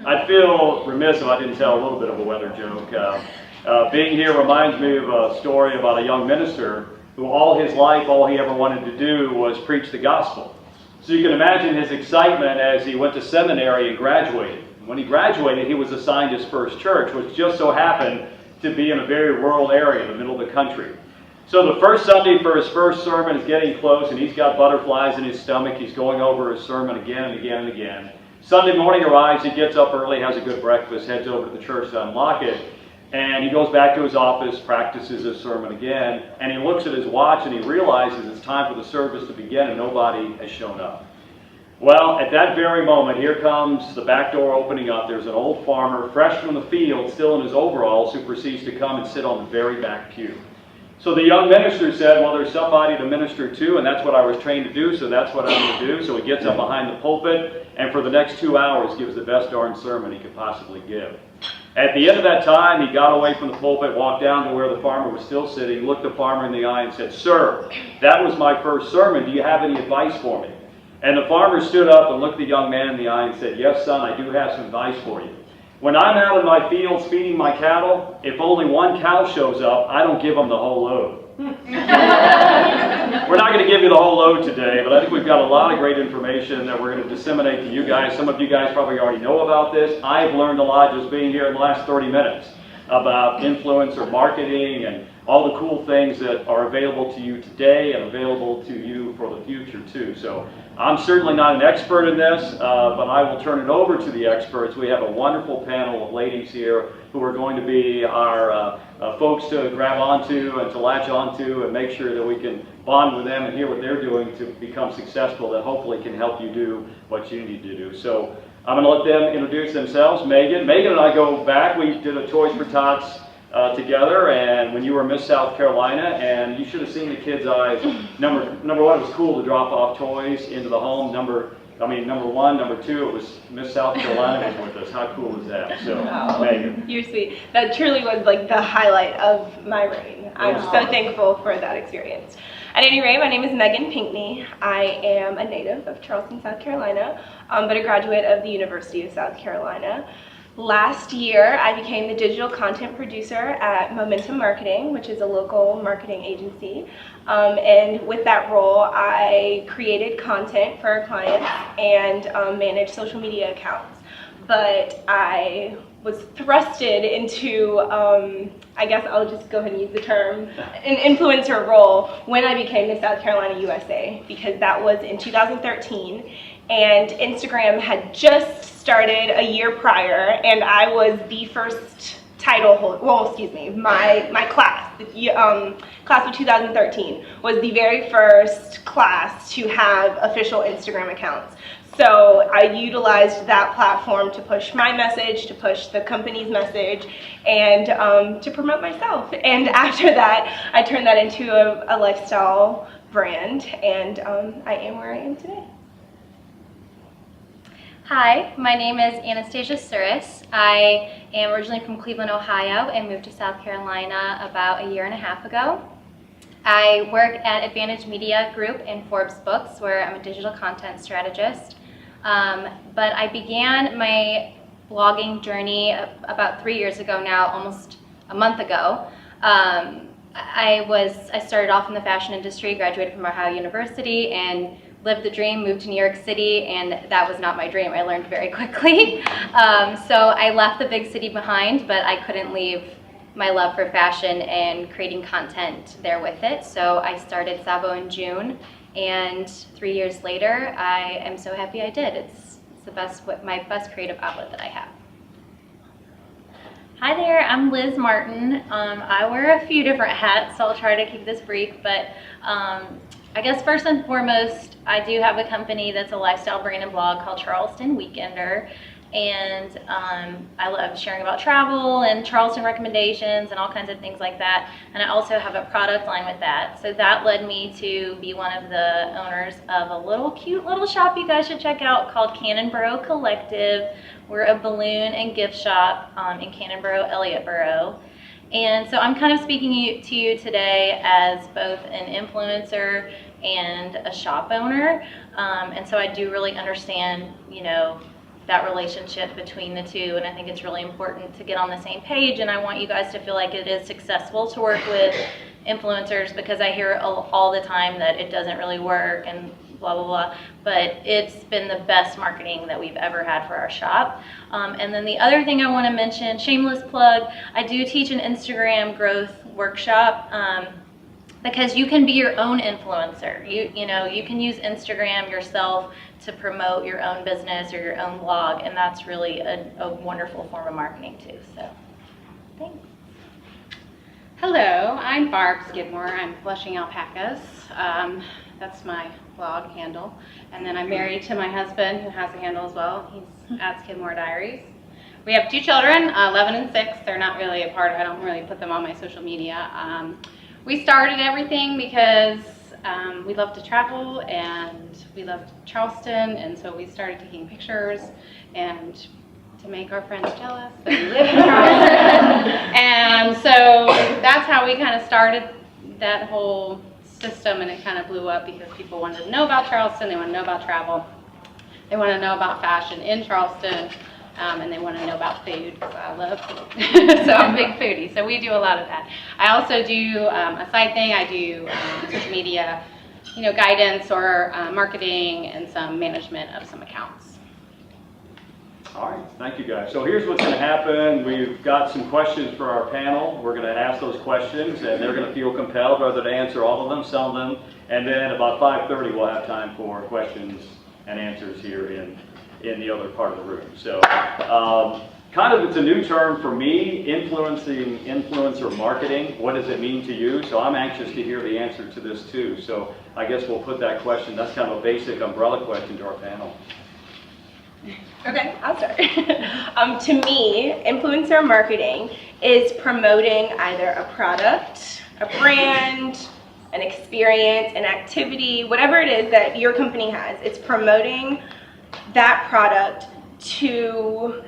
I'd feel remiss if I didn't tell a little bit of a weather joke. Being here reminds me of a story about a young minister who all his life, all he ever wanted to do was preach the gospel. So you can imagine his excitement as he went to seminary and graduated. When he graduated, he was assigned his first church, which just so happened to be in a very rural area in the middle of the country. So the first Sunday for his first sermon is getting close, and he's got butterflies in his stomach. He's going over his sermon again and again and again. Sunday morning arrives, he gets up early, has a good breakfast, heads over to the church to unlock it, and he goes back to his office, practices his sermon again, and he looks at his watch and he realizes it's time for the service to begin and nobody has shown up. Well, at that very moment, here comes the back door opening up. There's an old farmer, fresh from the field, still in his overalls, who proceeds to come and sit on the very back pew. So the young minister said, well, there's somebody to minister to, and that's what I was trained to do, so that's what I'm going to do. So he gets up behind the pulpit, and for the next 2 hours gives the best darn sermon he could possibly give. At the end of that time, he got away from the pulpit, walked down to where the farmer was still sitting, looked the farmer in the eye and said, "Sir, that was my first sermon. Do you have any advice for me?" And the farmer stood up and looked the young man in the eye and said, "Yes, son, I do have some advice for you. When I'm out in my fields feeding my cattle, if only one cow shows up, I don't give them the whole load." We're not going to give you the whole load today, but I think we've got a lot of great information that we're going to disseminate to you guys. Some of you guys probably already know about this. I've learned a lot just being here in the last 30 minutes about influencer marketing and all the cool things that are available to you today and available to you for the future too. So I'm certainly not an expert in this, but I will turn it over to the experts. We have a wonderful panel of ladies here who are going to be our folks to grab onto and to latch onto and make sure that we can bond with them and hear what they're doing to become successful, that hopefully can help you do what you need to do. So I'm going to let them introduce themselves. Megan and I go back. We did a Toys for Tots together, and when you were Miss South Carolina, and you should have seen the kids' eyes. Number one, it was cool to drop off toys into the home. Number one, number two, it was Miss South Carolina was with us. How cool is that? So, Megan. You're sweet. That truly was like the highlight of my reign. I'm so thankful for that experience. At any rate, my name is Megan Pinkney. I am a native of Charleston, South Carolina, but a graduate of the University of South Carolina. Last year, I became the digital content producer at Momentum Marketing, which is a local marketing agency. And with that role, I created content for our clients and managed social media accounts. But I was thrusted into, I guess I'll just go ahead and use the term, an influencer role when I became Miss South Carolina USA, because that was in 2013. And Instagram had just started a year prior, and I was the first title holder, well, excuse me, my class, class of 2013, was the very first class to have official Instagram accounts. So I utilized that platform to push my message, to push the company's message, and to promote myself. And after that, I turned that into a lifestyle brand, and I am where I am today. Hi, my name is Anastasia Suris. I am originally from Cleveland, Ohio, and moved to South Carolina about 1.5 years ago. I work at Advantage Media Group in Forbes Books, where I'm a digital content strategist. But I began my blogging journey about 3 years ago now, almost a month ago. I started off in the fashion industry, graduated from Ohio University, and lived the dream, moved to New York City, and that was not my dream. I learned very quickly. So I left the big city behind, but I couldn't leave my love for fashion and creating content there with it. So I started Sabo in June, and 3 years later, I am so happy I did. It's my best creative outlet that I have. Hi there, I'm Liz Martin. I wear a few different hats, so I'll try to keep this brief, but I guess first and foremost, I do have a company that's a lifestyle brand and blog called Charleston Weekender, and I love sharing about travel and Charleston recommendations and all kinds of things like that, and I also have a product line with that. So that led me to be one of the owners of a cute little shop you guys should check out called Cannonboro Collective. We're a balloon and gift shop in Cannonboro, Elliottboro. And so I'm kind of speaking to you today as both an influencer and a shop owner. And so I do really understand, that relationship between the two, and I think it's really important to get on the same page, and I want you guys to feel like it is successful to work with influencers, because I hear all the time that it doesn't really work and blah blah blah, but it's been the best marketing that we've ever had for our shop. And then the other thing I want to mention, shameless plug, I do teach an Instagram growth workshop, because you can be your own influencer. You know, you can use Instagram yourself to promote your own business or your own blog, and that's really a wonderful form of marketing too. So, thanks. Hello, I'm Barb Skidmore. I'm Blushing Alpacas. That's my blog handle. And then I'm married to my husband, who has a handle as well. He's at Skidmore Diaries. We have 2 children, 11 and 6. They're not really a part of, I don't really put them on my social media. We started everything because we love to travel and we love Charleston, and so we started taking pictures and to make our friends jealous that we live in Charleston. And so that's how we kind of started that whole system, and it kind of blew up because people wanted to know about Charleston, they want to know about travel, they want to know about fashion in Charleston, and they want to know about food, because I love food. So I'm a big foodie, so we do a lot of that. I also do a side thing. I do social media, you know, guidance or marketing and some management of some accounts. All right, thank you guys. So here's what's going to happen. We've got some questions for our panel. We're going to ask those questions, and they're going to feel compelled whether to answer all of them, some of them, and then about 5:30 we'll have time for questions and answers here in the other part of the room. So kind of it's a new term for me, influencer marketing. What does it mean to you? So I'm anxious to hear the answer to this too. So I guess we'll put that question, that's kind of a basic umbrella question, to our panel. Okay, I'll start. To me, influencer marketing is promoting either a product, a brand, an experience, an activity, whatever it is that your company has. It's promoting that product to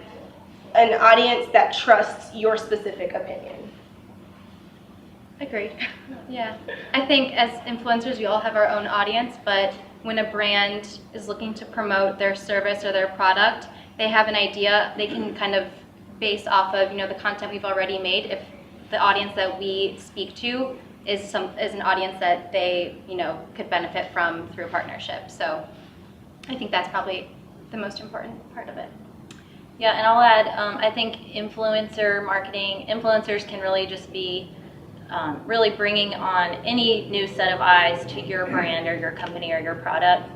an audience that trusts your specific opinion. Agreed. Yeah. I think as influencers, we all have our own audience, but when a brand is looking to promote their service or their product, they have an idea. They can kind of base off of, you know, the content we've already made. If the audience that we speak to is an audience that they, you know, could benefit from through a partnership. So I think that's probably the most important part of it. Yeah, and I'll add, I think influencer marketing, influencers can really just be really bringing on any new set of eyes to your brand or your company or your product,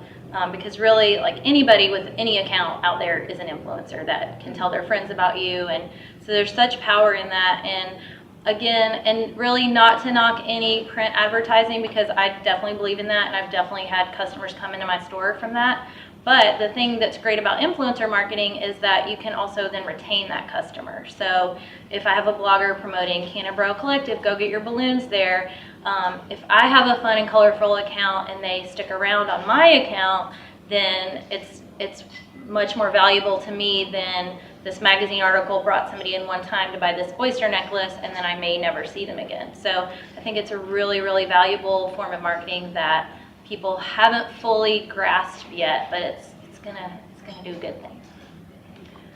because really, like, anybody with any account out there is an influencer that can tell their friends about you, and so there's such power in that. And again, and really not to knock any print advertising, because I definitely believe in that, and I've definitely had customers come into my store from that. But the thing that's great about influencer marketing is that you can also then retain that customer. So if I have a blogger promoting Canterbury Collective, go get your balloons there. If I have a fun and colorful account and they stick around on my account, then it's much more valuable to me than this magazine article brought somebody in one time to buy this oyster necklace, and then I may never see them again. So I think it's a really, really valuable form of marketing that people haven't fully grasped yet, but it's gonna do good things.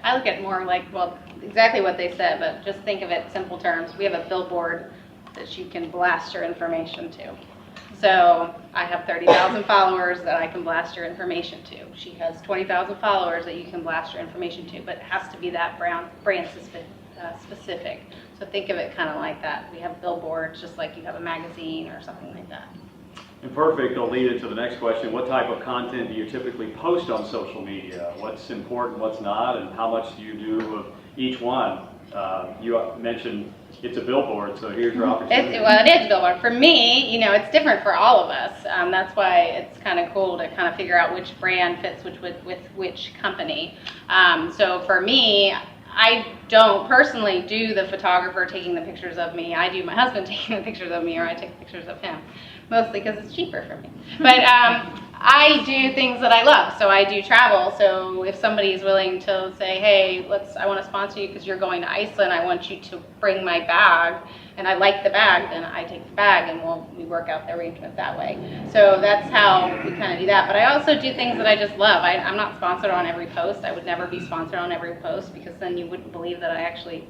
I look at it more like, well, exactly what they said, but just think of it in simple terms. We have a billboard that you can blast your information to. So I have 30,000 followers that I can blast your information to. She has 20,000 followers that you can blast your information to, but it has to be that brand specific. So think of it kind of like that. We have billboards just like you have a magazine or something like that. And perfect, I'll lead into the next question. What type of content do you typically post on social media? What's important, what's not, and how much do you do of each one? You mentioned it's a billboard, so here's your opportunity. Well, it is a billboard. For me, you know, it's different for all of us. That's why it's kind of cool to kind of figure out which brand fits with which company. So for me, I don't personally do the photographer taking the pictures of me. I do my husband taking the pictures of me, or I take pictures of him, mostly because it's cheaper for me. But I do things that I love. So I do travel. So if somebody is willing to say, hey, I want to sponsor you because you're going to Iceland, I want you to bring my bag, and I like the bag, then I take the bag and we work out the arrangement that way. So that's how we kind of do that. But I also do things that I just love. I'm not sponsored on every post. I would never be sponsored on every post, because then you wouldn't believe that I actually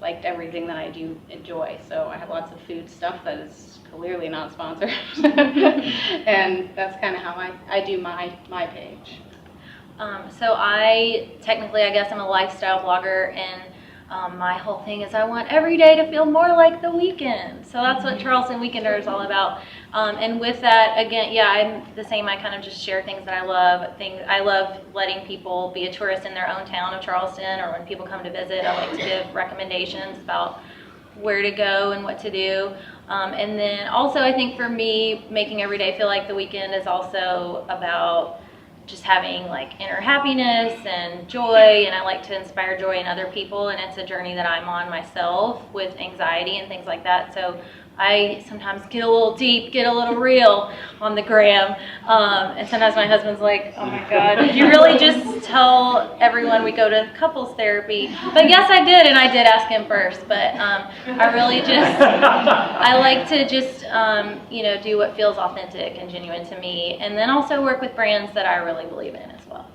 liked everything that I do enjoy. So I have lots of food stuff that is clearly not sponsored. And that's kind of how I do my page. So I guess I'm a lifestyle blogger, and my whole thing is I want every day to feel more like the weekend. So that's what Charleston Weekender is all about. And with that, again, yeah, I'm the same. I kind of just share things that I love. I love letting people be a tourist in their own town of Charleston, or when people come to visit, I like to give recommendations about where to go and what to do. And then also, I think for me, making every day feel like the weekend is also about just having like inner happiness and joy, and I like to inspire joy in other people, and it's a journey that I'm on myself with anxiety and things like that. So I sometimes get a little deep, get a little real on the gram, and sometimes my husband's like, oh my God, did you really just tell everyone we go to couples therapy? But yes, I did, and I did ask him first, but I really just, I like to just, do what feels authentic and genuine to me, and then also work with brands that I really believe in as well.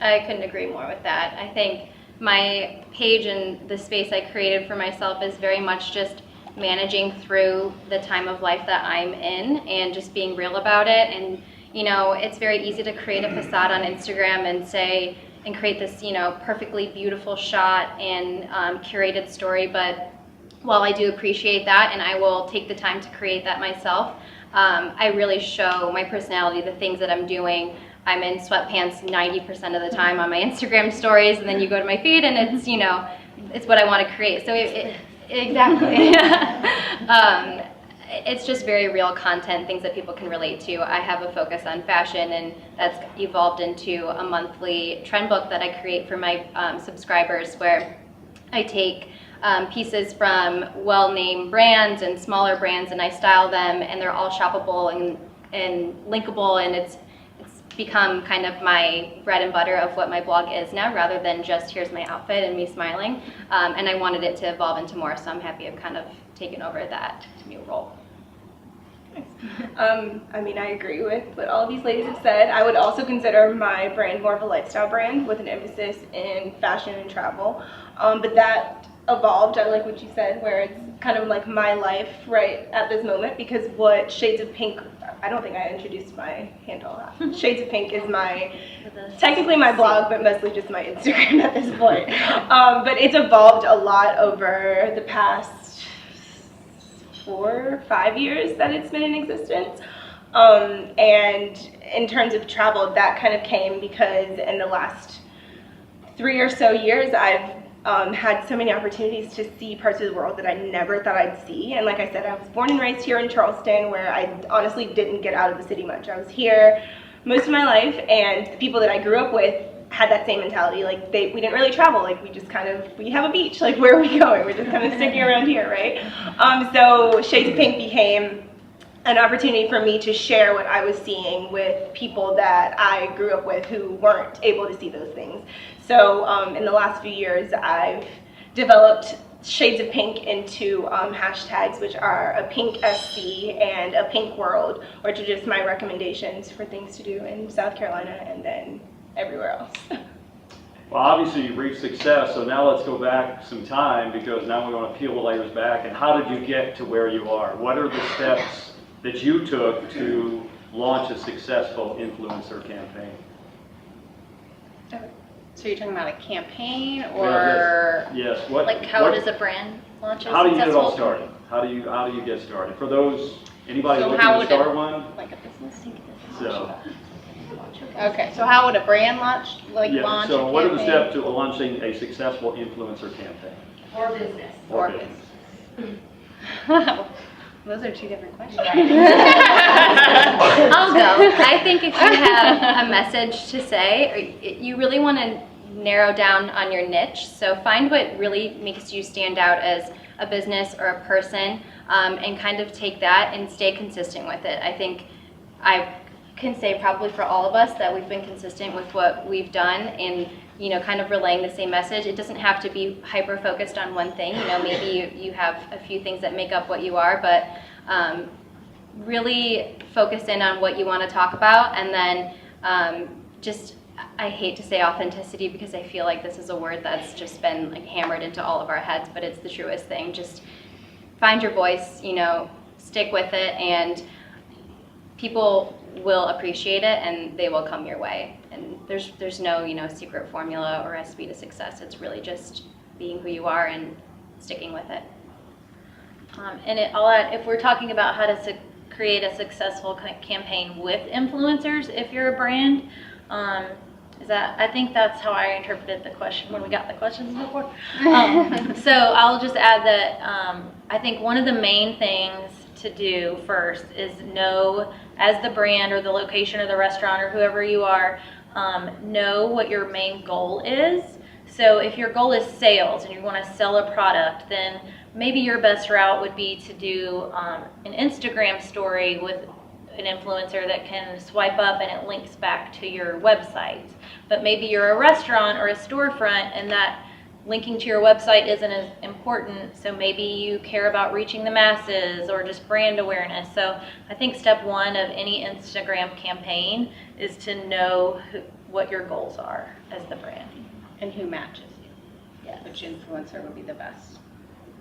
I couldn't agree more with that. I think my page and the space I created for myself is very much just managing through the time of life that I'm in and just being real about it. And it's very easy to create a facade on Instagram and create this perfectly beautiful shot and curated story. But while I do appreciate that, and I will take the time to create that myself, I really show my personality, the things that I'm doing. I'm in sweatpants 90% of the time on my Instagram stories, and then you go to my feed and it's it's what I want to create. So exactly. It's just very real content, things that people can relate to. I have a focus on fashion, and that's evolved into a monthly trend book that I create for my subscribers, where I take pieces from well-named brands and smaller brands, and I style them, and they're all shoppable and linkable, and it's become kind of my bread and butter of what my blog is now, rather than just here's my outfit and me smiling. And I wanted it to evolve into more, so I'm happy I've kind of taken over that new role. I agree with what all of these ladies have said. I would also consider my brand more of a lifestyle brand with an emphasis in fashion and travel. But that evolved, I like what you said, where it's kind of like my life right at this moment, because what Shades of Pink, I don't think I introduced my handle. Shades of Pink is technically my blog, but mostly just my Instagram at this point. But it's evolved a lot over the past 4 or 5 years that it's been in existence. And in terms of travel, that kind of came because in the last 3 or so years, I've had so many opportunities to see parts of the world that I never thought I'd see. And like I said, I was born and raised here in Charleston, where I honestly didn't get out of the city much. I was here most of my life, and the people that I grew up with had that same mentality. Like we didn't really travel. Like we have a beach. Like where are we going? We're just kind of sticking around here, right? So Shades of Pink became an opportunity for me to share what I was seeing with people that I grew up with who weren't able to see those things. So in the last few years, I've developed Shades of Pink into hashtags, which are a pink SC and a pink world, which are just my recommendations for things to do in South Carolina and then everywhere else. Well, obviously you've reached success, so now let's go back some time, because now we want to peel the layers back. And how did you get to where you are? What are the steps that you took to launch a successful influencer campaign? So you're talking about a campaign, or yes. Like how does a brand launch a How do you get it all successful? started? How do you get started? For those, anybody So looking how to would start one? like a business? So, Okay, so how would a brand launch yeah, so a what are the campaign? steps to launching a successful influencer campaign? Or business. Or Or business. Those are two different questions. I'll go. I think if you have a message to say, or you really want to narrow down on your niche, so find what really makes you stand out as a business or a person, and kind of take that and stay consistent with it. I think can say probably for all of us that we've been consistent with what we've done and, you know, kind of relaying the same message. It doesn't have to be hyper focused on one thing. You know, maybe you have a few things that make up what you are, but really focus in on what you want to talk about, and then just, I hate to say authenticity because I feel like this is a word that's just been like hammered into all of our heads, but it's the truest thing. Just find your voice, you know, stick with it, and people will appreciate it and they will come your way. And there's no, you know, secret formula or recipe to success. It's really just being who you are and sticking with it. And I'll add, if we're talking about how to create a successful campaign with influencers, if you're a brand, I think that's how I interpreted the question when we got the questions before. So I'll just add that I think one of the main things to do first is know, as the brand or the location or the restaurant or whoever you are, know what your main goal is. So if your goal is sales and you want to sell a product, then maybe your best route would be to do an Instagram story with an influencer that can swipe up and it links back to your website. But maybe you're a restaurant or a storefront and that linking to your website isn't as important, so maybe you care about reaching the masses or just brand awareness. So I think step one of any Instagram campaign is to know what your goals are as the brand. And who matches you. Yes. Which influencer would be the best?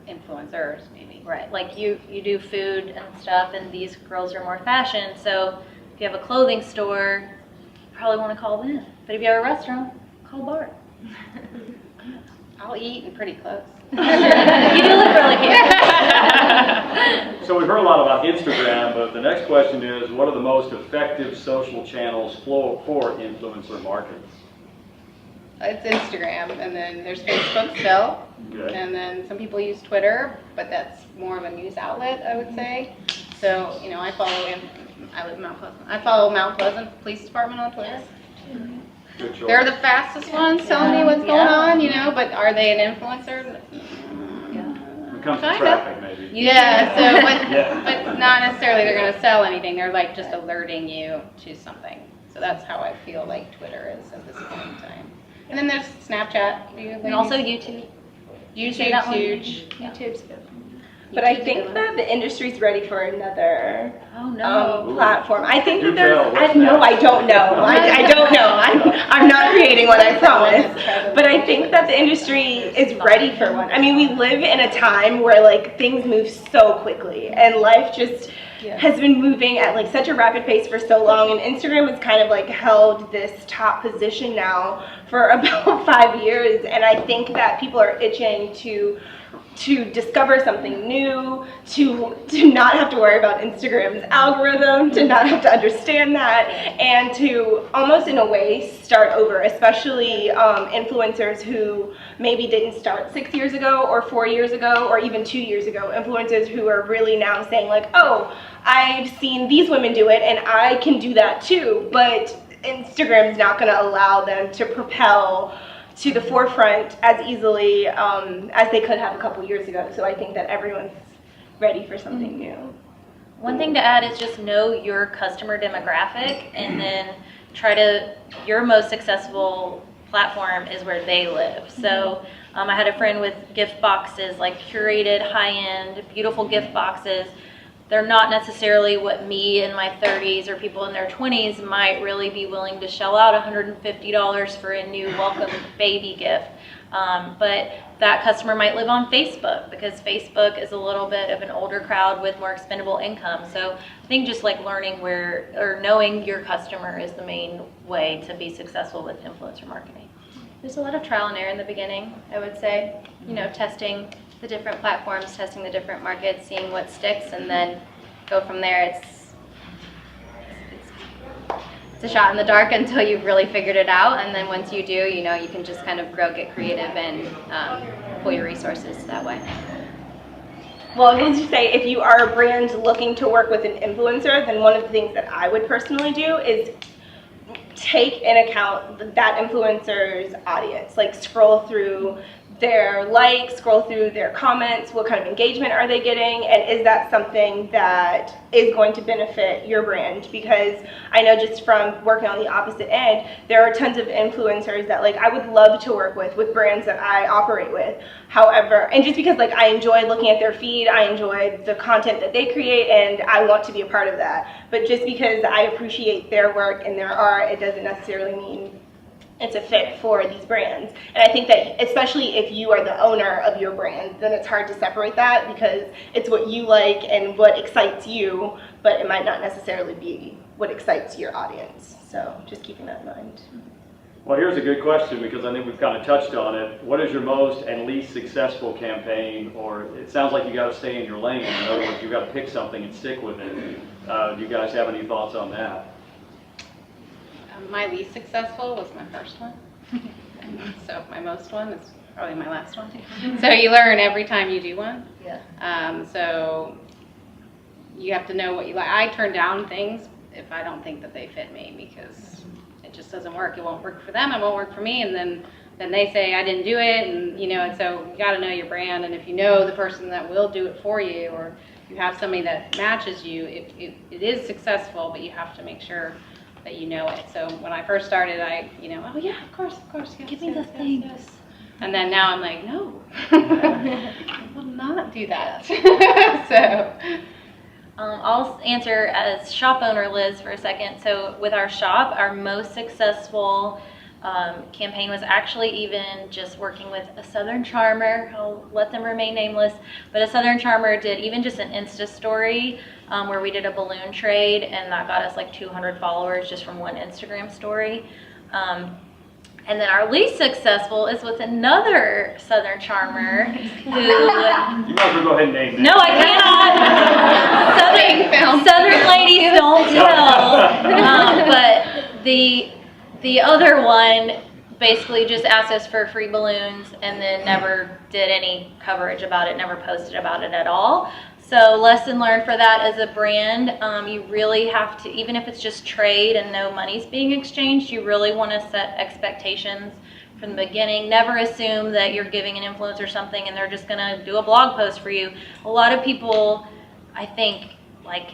Influencers, maybe. Right, like you do food and stuff, and these girls are more fashion, so if you have a clothing store, you probably want to call them. But if you have a restaurant, call Bart. I'll eat and pretty close. You do look really cute. So we've heard a lot about Instagram, but the next question is, what are the most effective social channels for influencer marketing? It's Instagram, and then there's Facebook still, Okay. and then some people use Twitter, but that's more of a news outlet, I would say. So, you know, I live in Mount Pleasant. I follow Mount Pleasant Police Department on Twitter. Good choice. They're the fastest ones telling me what's going on, you know, but are they an influencer? When it comes to Kinda. traffic, maybe. Yeah, so, Yeah. but not necessarily they're going to sell anything. They're like just alerting you to something. So that's how I feel like Twitter is at this point in time. And then there's Snapchat. And also YouTube. YouTube's huge. YouTube's good. But I think that the industry's ready for another Oh no. platform. I think Do that there's, tell, what's no, I next? don't know. I don't know. I'm not creating one, I promise. But I think that the industry is ready for one. I mean, we live in a time where like things move so quickly and life just has been moving at like such a rapid pace for so long, and Instagram has kind of like held this top position now for about 5 years, and I think that people are itching to discover something new, to not have to worry about Instagram's algorithm, to not have to understand that, and to almost in a way start over, especially influencers who maybe didn't start 6 years ago or 4 years ago or even 2 years ago, influencers who are really now saying like, oh, I've seen these women do it and I can do that too, but Instagram's not going to allow them to propel to the forefront as easily as they could have a couple years ago. So I think that everyone's ready for something new. One thing to add is just know your customer demographic, and then your most successful platform is where they live. So I had a friend with gift boxes, like curated, high-end, beautiful gift boxes. They're not necessarily what me in my 30s or people in their 20s might really be willing to shell out $150 for a new welcome baby gift. But that customer might live on Facebook because Facebook is a little bit of an older crowd with more expendable income. So I think just like knowing your customer is the main way to be successful with influencer marketing. There's a lot of trial and error in the beginning, I would say. You know, testing the different platforms, testing the different markets, seeing what sticks, and then go from there. It's a shot in the dark until you've really figured it out, and then once you do, you know, you can just kind of grow, get creative, and pull your resources that way. Well, I was just say, if you are a brand looking to work with an influencer, then one of the things that I would personally do is take in account that influencer's audience. Like scroll through their likes, scroll through their comments, what kind of engagement are they getting, and is that something that is going to benefit your brand? Because I know just from working on the opposite end, there are tons of influencers that like I would love to work with brands that I operate with. However, and just because like I enjoy looking at their feed, I enjoy the content that they create, and I want to be a part of that. But just because I appreciate their work and their art, it doesn't necessarily mean it's a fit for these brands. And I think that especially if you are the owner of your brand, then it's hard to separate that because it's what you like and what excites you, but it might not necessarily be what excites your audience. So just keeping that in mind. Well, here's a good question because I think we've kind of touched on it. What is your most and least successful campaign? Or it sounds like you got to stay in your lane. In other words, you've got to pick something and stick with it. Do you guys have any thoughts on that? My least successful was my first one. So my most one is probably my last one. So you learn every time you do one. Yeah. So you have to know what you like. I turn down things if I don't think that they fit me because it just doesn't work. It won't work for them. It won't work for me. And then they say I didn't do it. And and so you got to know your brand. And if you know the person that will do it for you, or you have somebody that matches you, it is successful. But you have to make sure that you know it. So when I first started, oh yeah, of course, yes, Give me the things. yes. And then now I'm like, no, I will not do that. So. I'll answer as shop owner Liz for a second. So with our shop, our most successful campaign was actually even just working with a Southern Charmer. I'll let them remain nameless, but a Southern Charmer did even just an Insta story where we did a balloon trade, and that got us like 200 followers just from one Instagram story. And then our least successful is with another Southern Charmer who... You might as well go ahead and name them. No, I cannot. Southern ladies don't tell. But the other one basically just asked us for free balloons and then never did any coverage about it, never posted about it at all. So lesson learned for that as a brand, you really have to, even if it's just trade and no money's being exchanged, you really want to set expectations from the beginning. Never assume that you're giving an influencer something and they're just going to do a blog post for you. A lot of people, I think, like,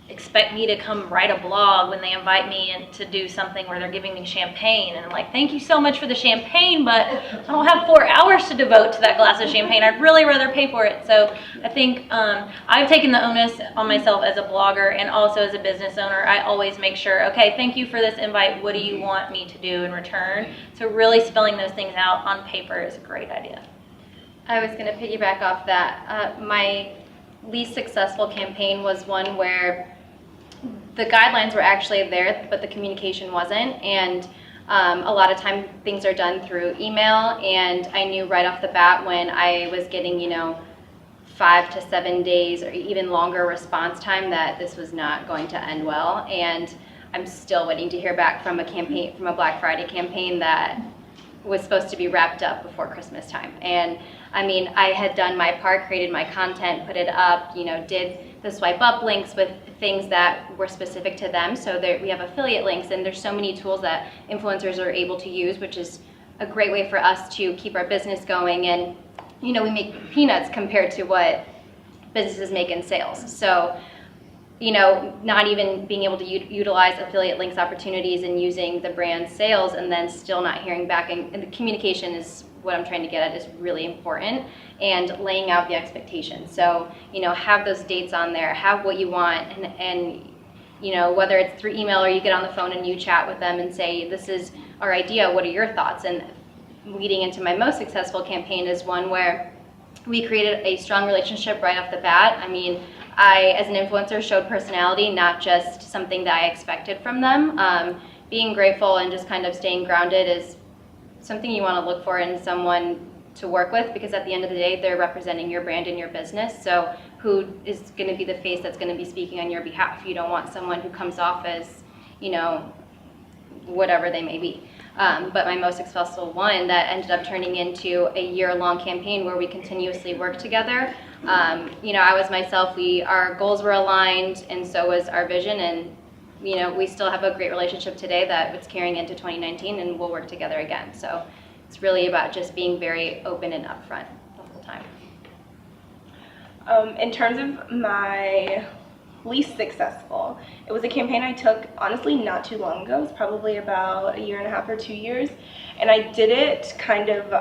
expect me to come write a blog when they invite me in to do something where they're giving me champagne, and I'm like, thank you so much for the champagne, but I don't have 4 hours to devote to that glass of champagne. I'd really rather pay for it. So I think I've taken the onus on myself as a blogger and also as a business owner. I always make sure, okay, thank you for this invite, what do you want me to do in return? So really spelling those things out on paper is a great idea. I was going to piggyback off that. My least successful campaign was one where the guidelines were actually there, but the communication wasn't. And a lot of time things are done through email. And I knew right off the bat when I was getting, 5 to 7 days or even longer response time that this was not going to end well. And I'm still waiting to hear back from a Black Friday campaign that was supposed to be wrapped up before Christmas time. And I mean, I had done my part, created my content, put it up, did the swipe up links with things that were specific to them. So we have affiliate links, and there's so many tools that influencers are able to use, which is a great way for us to keep our business going. And we make peanuts compared to what businesses make in sales. So not even being able to utilize affiliate links opportunities and using the brand sales and then still not hearing back. And the communication is what I'm trying to get at, is really important, and laying out the expectations. So, have those dates on there, have what you want, and whether it's through email or you get on the phone and you chat with them and say, this is our idea, what are your thoughts? And leading into my most successful campaign is one where we created a strong relationship right off the bat. I mean, I, as an influencer, showed personality, not just something that I expected from them. Being grateful and just kind of staying grounded is something you want to look for in someone to work with, because at the end of the day, they're representing your brand and your business. So who is going to be the face that's going to be speaking on your behalf? You don't want someone who comes off as, whatever they may be. But my most successful one that ended up turning into a year-long campaign where we continuously worked together. I was myself, our goals were aligned, and so was our vision, and we still have a great relationship today that it's carrying into 2019, and we'll work together again. So it's really about just being very open and upfront the whole time. In terms of my least successful, it was a campaign I took honestly not too long ago. It was probably about 1.5 or 2 years, and I did it kind of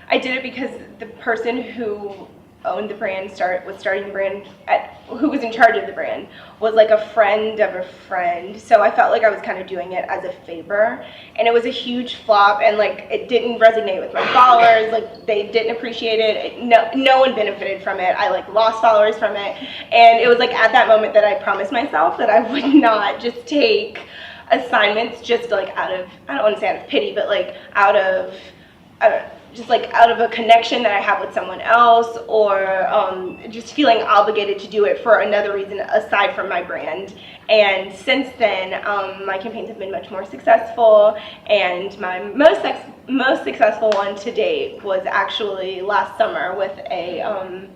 I did it because the person who owned the brand, was starting the brand, who was in charge of the brand, was like a friend of a friend. So I felt like I was kind of doing it as a favor, and it was a huge flop, and like it didn't resonate with my followers. Like they didn't appreciate it. No one benefited from it. I like lost followers from it, and it was like at that moment that I promised myself that I would not just take assignments just like out of, I don't want to say out of pity, but like out of just like out of a connection that I have with someone else, or just feeling obligated to do it for another reason aside from my brand. And since then, my campaigns have been much more successful, and my most successful one to date was actually last summer with a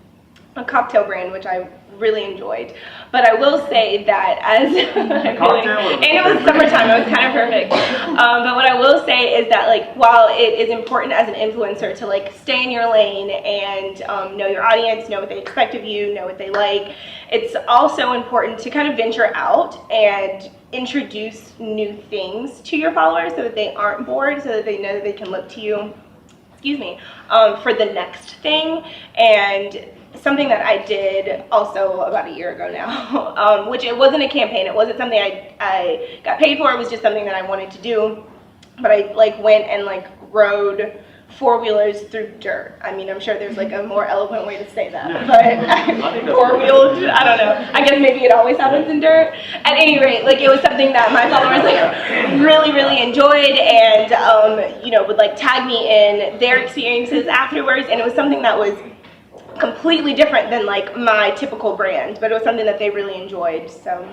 cocktail brand, which I really enjoyed. But I will say that as and it was summertime, it was kind of perfect. But what I will say is that like while it is important as an influencer to like stay in your lane and know your audience, know what they expect of you, know what they like, it's also important to kind of venture out and introduce new things to your followers so that they aren't bored, so that they know that they can look to you, for the next thing. And something that I did also about 1 year ago now, which it wasn't a campaign, it wasn't something I got paid for, it was just something that I wanted to do, but I like went and like rode 4-wheelers through dirt. I mean, I'm sure there's like a more eloquent way to say that, but 4-wheeled, I don't know, I guess maybe it always happens in dirt. At any rate, like it was something that my followers like really enjoyed, and would like tag me in their experiences afterwards, and it was something that was completely different than like my typical brand, but it was something that they really enjoyed, so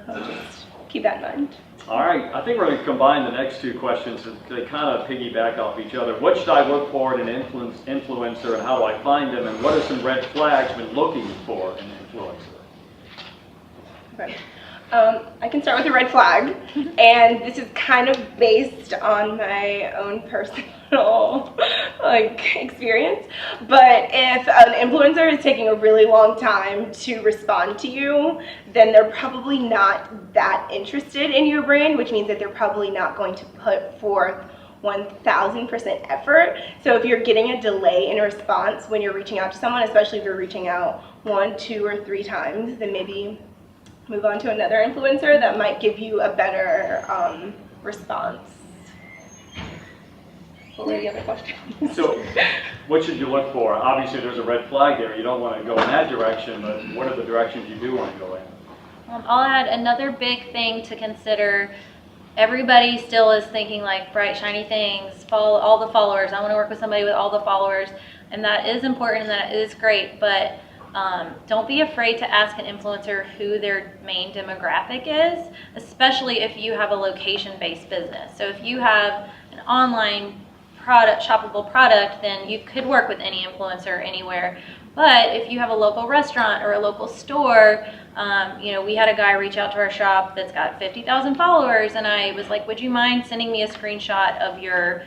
I'll just keep that in mind. All right, I think we're going to combine the next two questions. They kind of piggyback off each other. What should I look for in an influencer, and how do I find them, and what are some red flags when looking for an influencer? Okay. I can start with a red flag, and this is kind of based on my own personal experience, but if an influencer is taking a really long time to respond to you, then they're probably not that interested in your brand, which means that they're probably not going to put forth 1000% effort. So if you're getting a delay in response when you're reaching out to someone, especially if you're reaching out 1, 2, or 3 times, then maybe move on to another influencer that might give you a better response. What were the other questions? So what should you look for? Obviously there's a red flag there. You don't want to go in that direction, but what are the directions you do want to go in? I'll add another big thing to consider. Everybody still is thinking like bright, shiny things, follow all the followers. I want to work with somebody with all the followers, and that is important and that is great, but don't be afraid to ask an influencer who their main demographic is, especially if you have a location-based business. So if you have an online product, shoppable product, then you could work with any influencer anywhere. But if you have a local restaurant or a local store, we had a guy reach out to our shop that's got 50,000 followers, and I was like, would you mind sending me a screenshot of your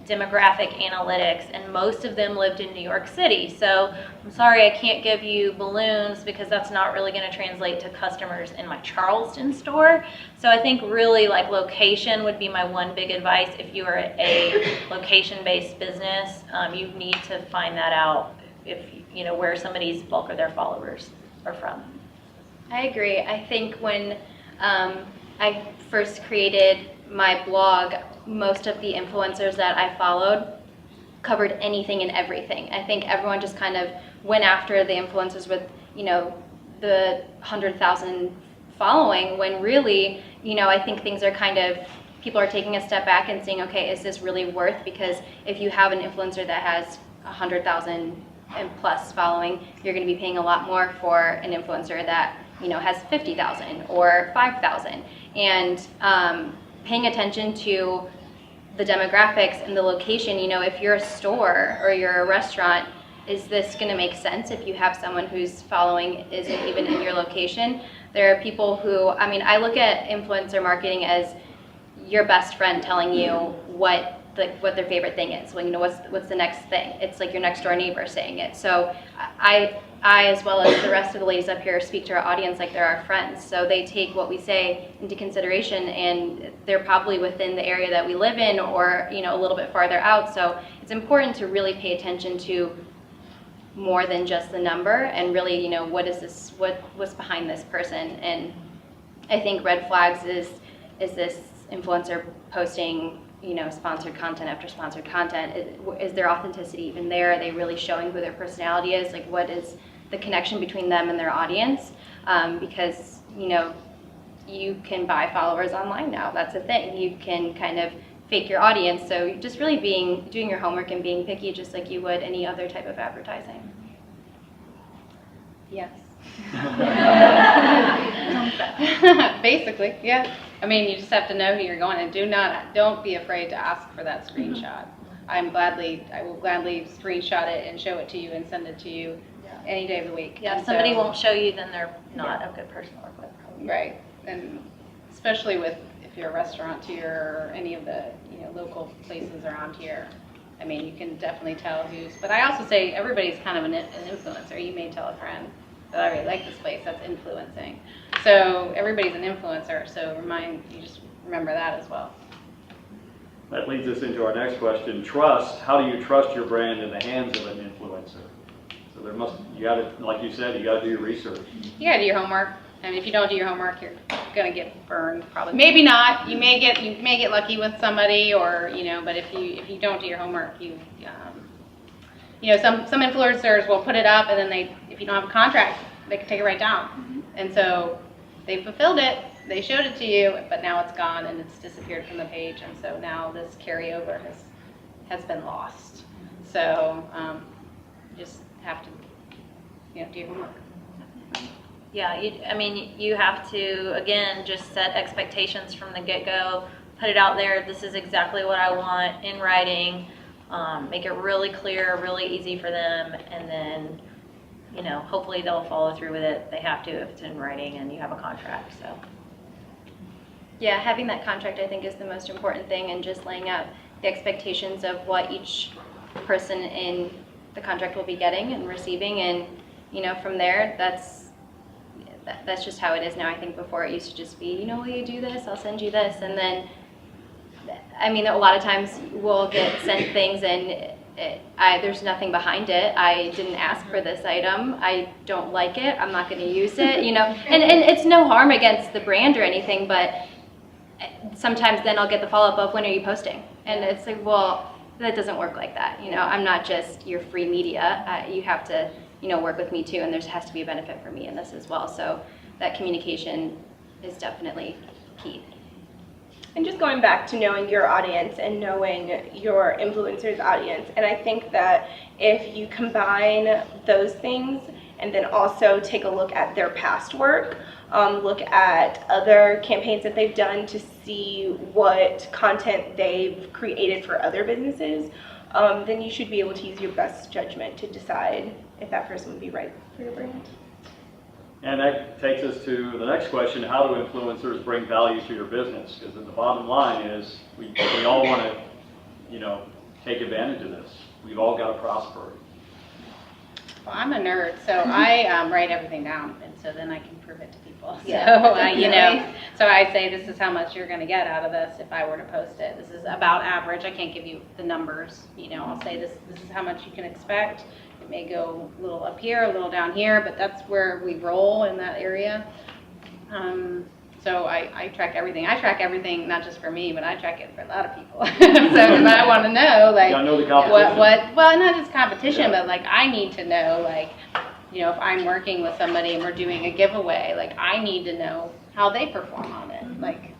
demographic analytics? And most of them lived in New York City. So I'm sorry, I can't give you balloons because that's not really going to translate to customers in my Charleston store. So I think really like location would be my one big advice. If you are a location-based business, you need to find that out, if where somebody's bulk of their followers are from. I agree. I think when I first created my blog, most of the influencers that I followed covered anything and everything. I think everyone just kind of went after the influencers with, the 100,000 following, when really, I think things are kind of, people are taking a step back and saying, okay, is this really worth? Because if you have an influencer that has 100,000 and plus following, you're going to be paying a lot more for an influencer that, has 50,000 or 5,000. And paying attention to the demographics and the location, if you're a store or you're a restaurant, is this going to make sense if you have someone whose following isn't even in your location? There are people who, I look at influencer marketing as your best friend telling you what their favorite thing is. Well, what's the next thing? It's like your next door neighbor saying it. So I as well as the rest of the ladies up here speak to our audience like they're our friends. So they take what we say into consideration, and they're probably within the area that we live in, or a little bit farther out. So it's important to really pay attention to more than just the number, and really, what is this? What's behind this person? And I think red flags is this influencer posting sponsored content after sponsored content. Is their authenticity even there? Are they really showing who their personality is? Like, what is the connection between them and their audience? Because you can buy followers online now. That's a thing. You can kind of fake your audience. So just really doing your homework and being picky, just like you would any other type of advertising. Yes. Basically, yeah. I mean, you just have to know who you're going, and don't be afraid to ask for that screenshot. I will gladly screenshot it and show it to you and send it to you any day of the week. Yeah, if somebody won't show you, then they're not a good person to work with. Right, and especially if you're a restaurateur or any of the local places around here. I mean, you can definitely tell who's. But I also say everybody's kind of an influencer. You may tell a friend that I really like this place. That's influencing. So everybody's an influencer. So you just remember that as well. That leads us into our next question. Trust. How do you trust your brand in the hands of an influencer? So you got to, like you said, you got to do your research. You got to do your homework. I mean, if you don't do your homework, you're gonna get burned. Probably. Maybe not. You may get lucky with somebody, or But if you don't do your homework, some influencers will put it up, and then if you don't have a contract, they can take it right down. Mm-hmm. And so they fulfilled it. They showed it to you, but now it's gone and it's disappeared from the page, and so now this carryover has been lost. So you just have to do your homework. Yeah, you have to, again, just set expectations from the get-go, put it out there, this is exactly what I want in writing, make it really clear, really easy for them, and then, hopefully they'll follow through with it. They have to if it's in writing and you have a contract, so. Yeah, having that contract I think is the most important thing, and just laying out the expectations of what each person in the contract will be getting and receiving, and, from there, that's just how it is now. I think before it used to just be, will you do this? I'll send you this. And then, a lot of times we'll get sent things and there's nothing behind it. I didn't ask for this item. I don't like it. I'm not going to use it, And it's no harm against the brand or anything, but sometimes then I'll get the follow-up of, when are you posting? And it's like, well, that doesn't work like that. I'm not just your free media. You have to work with me too, and there has to be a benefit for me in this as well. So that communication is definitely key. And just going back to knowing your audience and knowing your influencer's audience, and I think that if you combine those things and then also take a look at their past work, look at other campaigns that they've done to see what content they've created for other businesses, then you should be able to use your best judgment to decide if that person would be right for your brand. And that takes us to the next question: how do influencers bring value to your business? Because the bottom line is we all want to, take advantage of this. We've all got to prosper. Well, I'm a nerd, so I write everything down, and so then I can prove it to people. Yeah. So, so I say this is how much you're going to get out of this if I were to post it. This is about average. I can't give you the numbers. I'll say this is how much you can expect. It may go a little up here, a little down here, but that's where we roll in that area. So I track everything. I track everything, not just for me, but I track it for a lot of people. So because I want to know, like, you know the competition. well, not just competition, but like I need to know, like, if I'm working with somebody and we're doing a giveaway, like I need to know how they perform on it, like,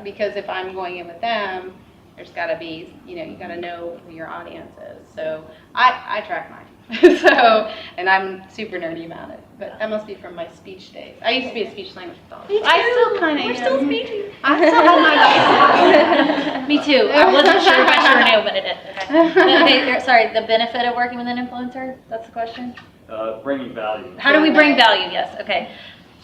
because if I'm going in with them, there's got to be, you got to know who your audience is. So I track mine. So, and I'm super nerdy about it, but that must be from my speech days. I used to be a speech language pathologist. I still kind of am. We're still speaking. I still have my Me too. I wasn't sure if I should or no, but it did. Okay, sorry, the benefit of working with an influencer? That's the question? Bringing value. How do we bring value? Yes, okay.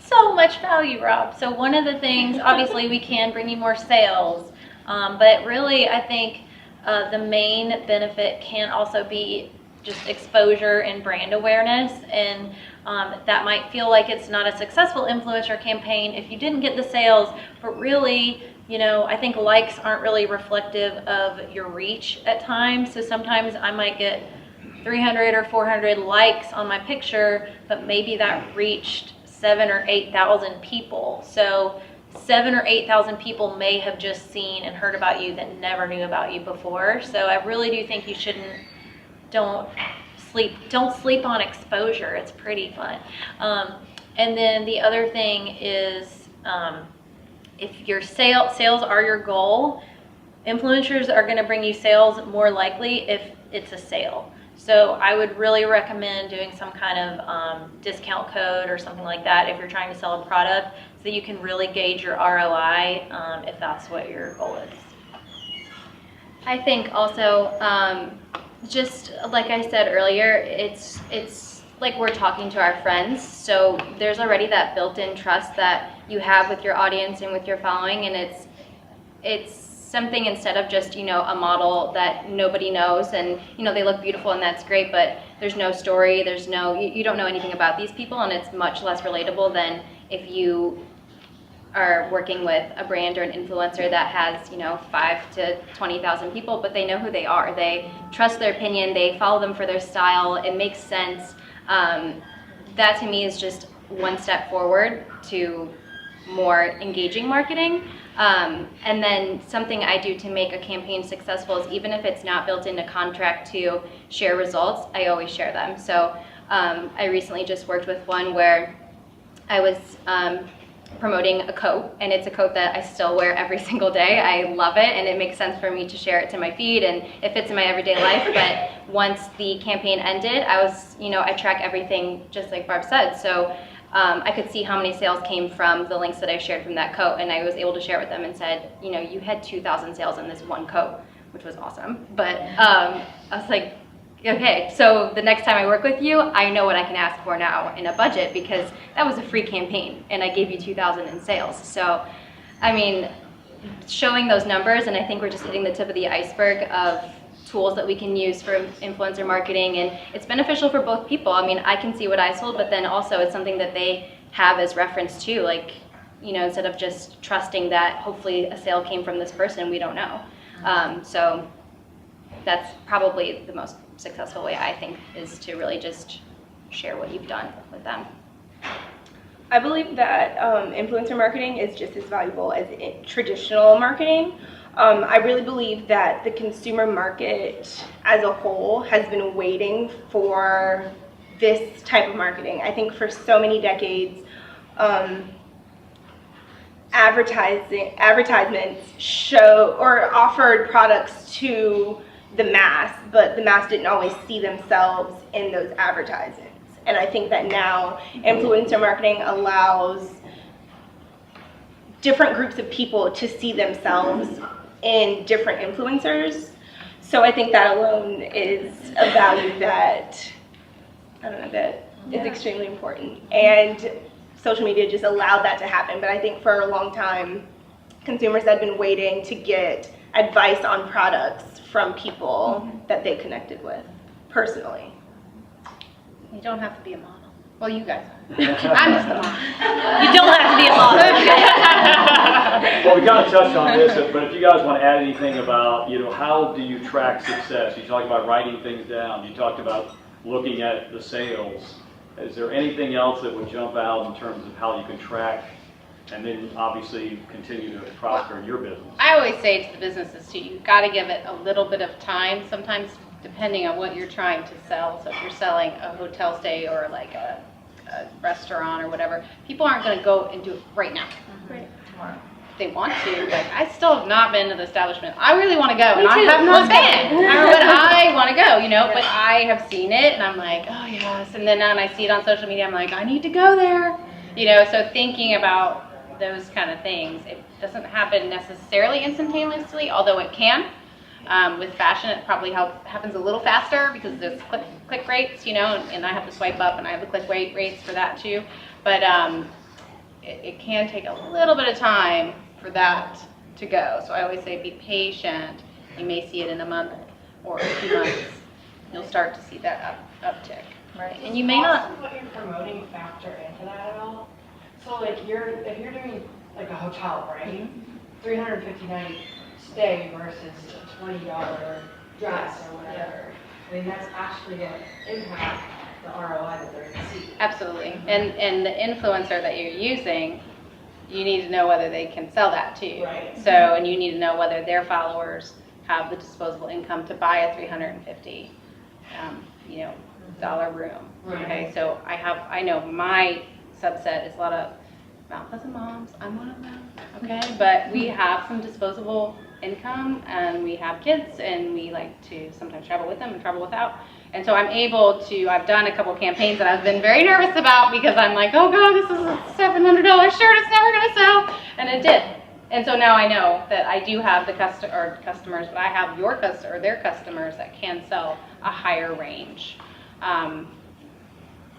So much value, Rob. So one of the things, obviously we can bring you more sales. But really, I think the main benefit can also be just exposure and brand awareness, and that might feel like it's not a successful influencer campaign if you didn't get the sales, but really, I think likes aren't really reflective of your reach at times. So sometimes I might get 300 or 400 likes on my picture, but maybe that reached 7,000 or 8,000 people. So 7,000 or 8,000 people may have just seen and heard about you that never knew about you before. So I really do think you don't sleep on exposure. It's pretty fun. And then the other thing is, if your sales are your goal, influencers are going to bring you sales more likely if it's a sale. So I would really recommend doing some kind of discount code or something like that if you're trying to sell a product, so you can really gauge your ROI if that's what your goal is. I think also, just like I said earlier, it's like we're talking to our friends. So there's already that built-in trust that you have with your audience and with your following, and it's something, instead of just a model that nobody knows, and they look beautiful and that's great, but there's no story, you don't know anything about these people, and it's much less relatable than if you are working with a brand or an influencer that has 5,000 to 20,000 people, but they know who they are, they trust their opinion, they follow them for their style, it makes sense. That to me is just one step forward to more engaging marketing. And then something I do to make a campaign successful is, even if it's not built into contract to share results, I always share them. So I recently just worked with one where I was promoting a coat, and it's a coat that I still wear every single day. I love it, and it makes sense for me to share it to my feed, and it fits in my everyday life. But once the campaign ended, I track everything just like Barb said. So I could see how many sales came from the links that I shared from that coat, and I was able to share it with them and said, you had 2,000 sales in this one coat, which was awesome. But I was like, okay, so the next time I work with you, I know what I can ask for now in a budget, because that was a free campaign and I gave you 2,000 in sales. So, I mean, showing those numbers, and I think we're just hitting the tip of the iceberg of tools that we can use for influencer marketing, and it's beneficial for both people. I mean, I can see what I sold, but then also it's something that they have as reference too, like, instead of just trusting that hopefully a sale came from this person, we don't know. So that's probably the most successful way, I think, is to really just share what you've done with them. I believe that influencer marketing is just as valuable as traditional marketing. I really believe that the consumer market as a whole has been waiting for this type of marketing. I think for so many decades, advertisements show or offered products to the mass, but the mass didn't always see themselves in those advertisements. And I think that now influencer marketing allows different groups of people to see themselves in different influencers. So I think that alone is a value that, is extremely important. And social media just allowed that to happen. But I think for a long time, consumers had been waiting to get advice on products from people that they connected with personally. You don't have to be a model. Well, you guys are. I'm just a model. You don't have to be a model. Well, we kind of touched on this, but if you guys want to add anything about, how do you track success? You talked about writing things down. You talked about looking at the sales. Is there anything else that would jump out in terms of how you can track and then obviously continue to prosper in your business? I always say to the businesses too, you've got to give it a little bit of time. Sometimes, depending on what you're trying to sell. So if you're selling a hotel stay or like a restaurant or whatever, people aren't going to go and do it right now. Right. Tomorrow. If they want to, like, I still have not been to the establishment. I really want to go, and I have not been. But I want to go, but I have seen it, and I'm like, oh yes. And then when I see it on social media, I'm like, I need to go there. So thinking about those kind of things, it doesn't happen necessarily instantaneously, although it can. With fashion, it probably happens a little faster because there's click rates, and I have to swipe up, and I have the click rates for that too. But it can take a little bit of time for that to go. So I always say be patient. You may see it in a month or a few months. You'll start to see that uptick. Right, and you may not. What you're promoting factor into that at all? So like if you're doing like a hotel, right? $350 night stay versus a $20 dress or whatever. I mean, that's actually going to impact the ROI that they're going to see. Absolutely. And the influencer that you're using, you need to know whether they can sell that to you. Right. So, and you need to know whether their followers have the disposable income to buy a $350, dollar room. Right. Okay. So I know my subset is a lot of Mount Pleasant moms. I'm one of them. Okay. But we have some disposable income, and we have kids, and we like to sometimes travel with them and travel without. And so I've done a couple campaigns that I've been very nervous about because I'm like, oh God, this is a $700 shirt, it's never gonna sell. And it did. And so now I know that I do have the customers, but I have their customers that can sell a higher range.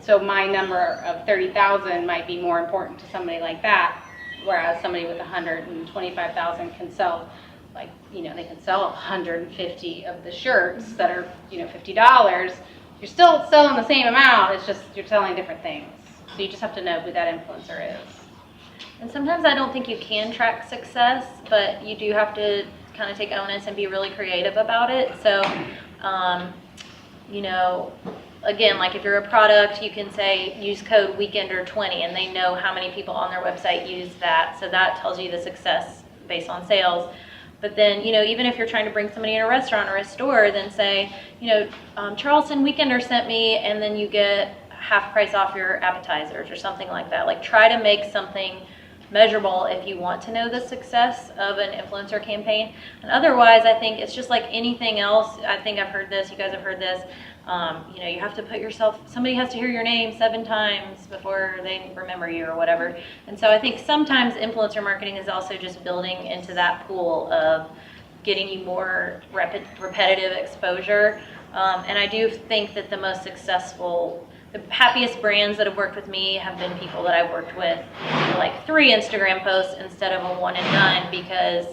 So my number of 30,000 might be more important to somebody like that, whereas somebody with 125,000 can sell, like, they can sell 150 of the shirts that are, $50. You're still selling the same amount, it's just you're selling different things. So you just have to know who that influencer is. And sometimes I don't think you can track success, but you do have to kind of take onus and be really creative about it. So, again, like if you're a product, you can say use code weekender20 and they know how many people on their website use that. So that tells you the success based on sales. But then, even if you're trying to bring somebody in a restaurant or a store, then say, Charleston Weekender sent me, and then you get half price off your appetizers or something like that. Like, try to make something measurable if you want to know the success of an influencer campaign. And otherwise, I think it's just like anything else. I think I've heard this, you guys have heard this. You have to put somebody has to hear your name 7 times before they remember you or whatever. And so I think sometimes influencer marketing is also just building into that pool of getting you more repetitive exposure. And I do think that the most successful, the happiest brands that have worked with me have been people that I've worked with for like 3 Instagram posts instead of a 1 and done, because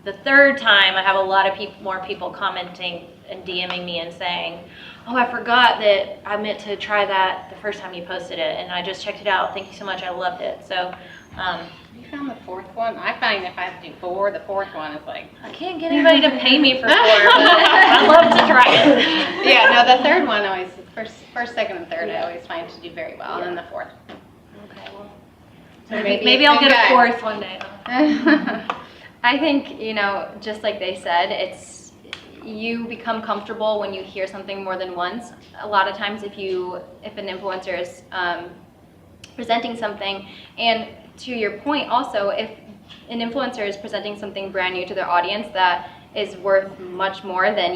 the 3rd time I have a lot of more people commenting and DMing me and saying, oh, I forgot that I meant to try that the first time you posted it, and I just checked it out. Thank you so much. I loved it. So, You found the 4th one? I find if I have to do 4, the 4th one is like... I can't get anybody to pay me for 4, but I love to try it. Yeah, no, the 3rd one always, first, 2nd, and 3rd, I always find to do very well, and then the 4th. Okay, well, So maybe I'll get a 4th one day. I think, just like they said, you become comfortable when you hear something more than once. A lot of times if an influencer is presenting something, and to your point also, if an influencer is presenting something brand new to their audience that is worth much more than,